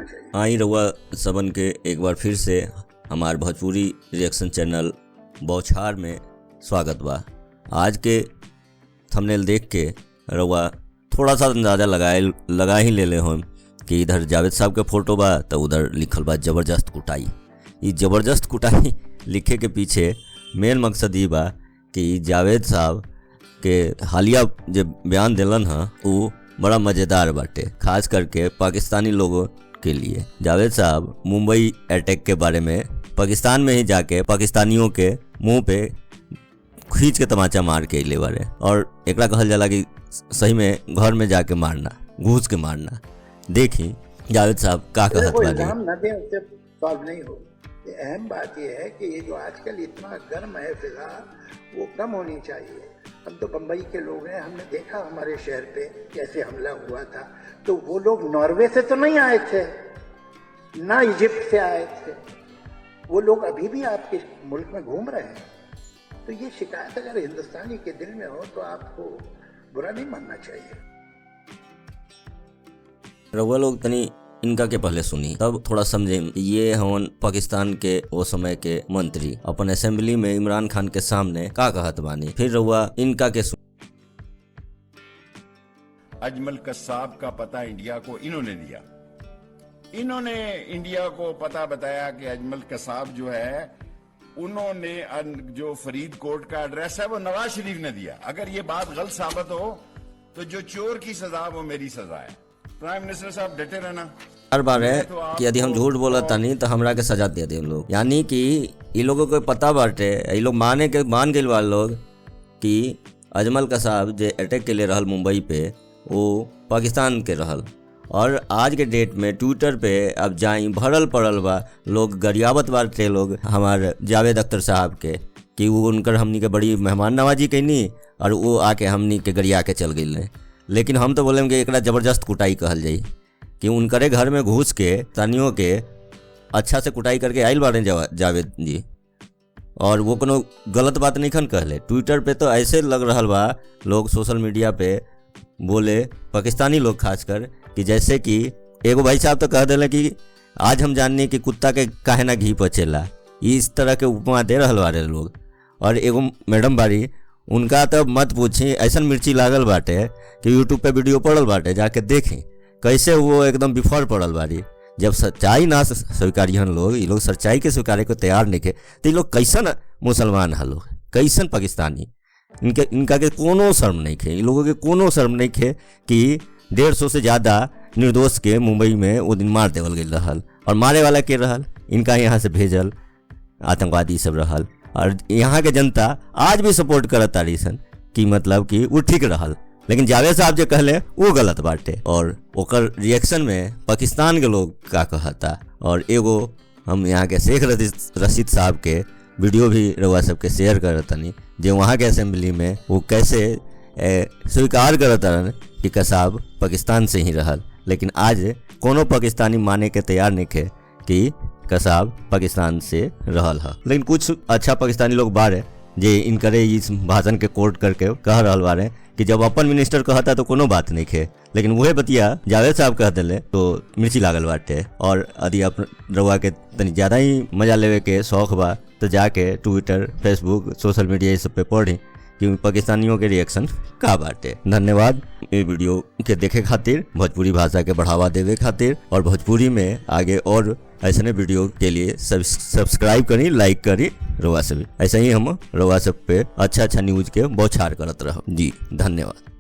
चाहिए। आई रउआ सबन के एक बार फिर से हमार भोजपुरी रिएक्शन चैनल बौछार में स्वागत बा। आज के थंबनेल देख के रउआ थोड़ा सा अंदाज़ा लगा ही ले हम कि इधर जावेद साहब के फोटो बा तो उधर लिखल बा ज़बरदस्त कुटाई। ये ज़बरदस्त कुटाई लिखे के पीछे मेन मकसद ये बा कि जावेद साहब के हालिया जो बयान दिलन है वो बड़ा मज़ेदार बाटे, खास करके पाकिस्तानी लोगों के लिए। जावेद साहब मुंबई अटैक के बारे में पाकिस्तान में ही जाके पाकिस्तानियों के मुंह पे खींच के तमाचा मार के अइले बारे, और एकरा कहल जाला कि सही में घर में जाके मारना, घूस के मारना। देखी जावेद साहब का कहत बानी। इल्जाम न दें, उससे सॉल्व नहीं हो। ये अहम बात यह है कि ये जो आजकल इतना गर्म है फिजा, वो कम होनी चाहिए। हम तो बम्बई के लोग हैं, हमने देखा हमारे शहर पे कैसे हमला हुआ था। तो वो लोग नॉर्वे से तो नहीं आए थे, ना इजिप्ट से आए थे, वो लोग अभी भी आपके मुल्क में घूम रहे हैं। तो ये शिकायत अगर हिंदुस्तानी के दिल में हो तो आपको बुरा नहीं मानना चाहिए। रउआ लोग तनी इनका के पहले सुनी, तब थोड़ा समझे। ये हवन पाकिस्तान के वो समय के मंत्री अपन असेंबली में इमरान खान के सामने का कहत बानी, फिर रउआ इनका के सुनी। अजमल कसाब का पता इंडिया को इन्होंने दिया। इन्होंने इंडिया को पता बताया कि अजमल कसाब जो है, उन्होंने जो फरीदकोट का एड्रेस है वो नवाज शरीफ ने दिया। अगर ये बात गलत साबित हो तो जो चोर की सजा वो मेरी सजा है। प्राइम मिनिस्टर साहब डटे रहना। हर बार है कि यदि हम झूठ बोलत तानी तो हमरा के सजा दे दे लोग, यानी कि ये लोगों को पता बाटे, ये लोग मान गए वाले लोग कि अजमल कसाब जो अटैक के लिए रहल मुंबई पे वो पाकिस्तान के रहल। और आज के डेट में ट्विटर पे अब जाई भरल पड़ल बा लोग, गरियावत बाटे लोग हमारे जावेद अख्तर साहब के कि वो उनकर हमनी के बड़ी मेहमान नवाजी कैनी और वो आके हमनी के गरिया के चल गई। लेकिन हम तो बोलें कि एकरा ज़बरदस्त कुटाई कहल जाई कि उनकरे घर में घुस के तानियों के अच्छा से कुटाई करके आइल बारे जावेद जी, और वो कोनो गलत बात नहीं खन कहले। ट्विटर पे तो ऐसे लग रहा बा लोग, सोशल मीडिया पे बोले पाकिस्तानी लोग खासकर, कि जैसे कि एगो भाई साहब तो कह दिले कि आज हम जानने कि कुत्ता के काहे ना घी पचेला, इस तरह के उपमा दे रहल बारे लोग। और एगो मैडम बारी, उनका तो मत पूछी, ऐसा मिर्ची लागल बाटे कि यूट्यूब पे वीडियो पड़ल बाटे, जाके देखें कैसे वो एकदम बिफर पड़ल बारी। जब सच्चाई ना स्वीकारियन लोग, ये लोग सच्चाई के स्वीकारे को तैयार नहीं थे, तो ये लोग कैसन मुसलमान है, लोग कैसन पाकिस्तानी, इनका के कोनो शर्म नहीं थे। इन लोगों के कोनो शर्म नहीं थे कि 150 से ज़्यादा निर्दोष के मुंबई में वो दिन मार देवल गई रहल, और मारे वाला के रहल इनका यहाँ से भेजल आतंकवादी सब रहल। और यहाँ के जनता आज भी सपोर्ट करता रही सन कि मतलब कि वो ठीक रहल। लेकिन जावेद साहब जो कहले वो गलत बाटे, और ओकर रिएक्शन में पाकिस्तान के लोग का कहता। और एगो हम यहाँ के शेख रशीद साहब के वीडियो भी रउआ सबके शेयर करतनी, जो वहाँ के असेंबली में वो कैसे स्वीकार करतन कि कसाब पाकिस्तान से ही रहल। लेकिन आज कोनो पाकिस्तानी माने के तैयार नहीं थे कि कसाब पाकिस्तान से रहल है। लेकिन कुछ अच्छा पाकिस्तानी लोग बारे जे इनकरे इस भाषण के कोट करके कह रहल बारे कि जब अपन मिनिस्टर कहता तो कोनो बात नहीं खे, लेकिन वह बतिया जावेद साहब कह दिले तो मिर्ची लागल बाटे। और यदि अपन रउआ के तनी ज़्यादा ही मजा लेवे के शौक बा तो जाके ट्विटर, फेसबुक, सोशल मीडिया ये सब पे पढ़ी कि पाकिस्तानियों के रिएक्शन का बाटे। धन्यवाद ये वीडियो के देखे खातिर, भोजपुरी भाषा के बढ़ावा देवे खातिर, और भोजपुरी में आगे और ऐसे वीडियो के लिए सब्सक्राइब करी, लाइक करी रउआ सब। ऐसे ही हम रउआ सब पे अच्छा न्यूज के बौछार करत रह जी। धन्यवाद।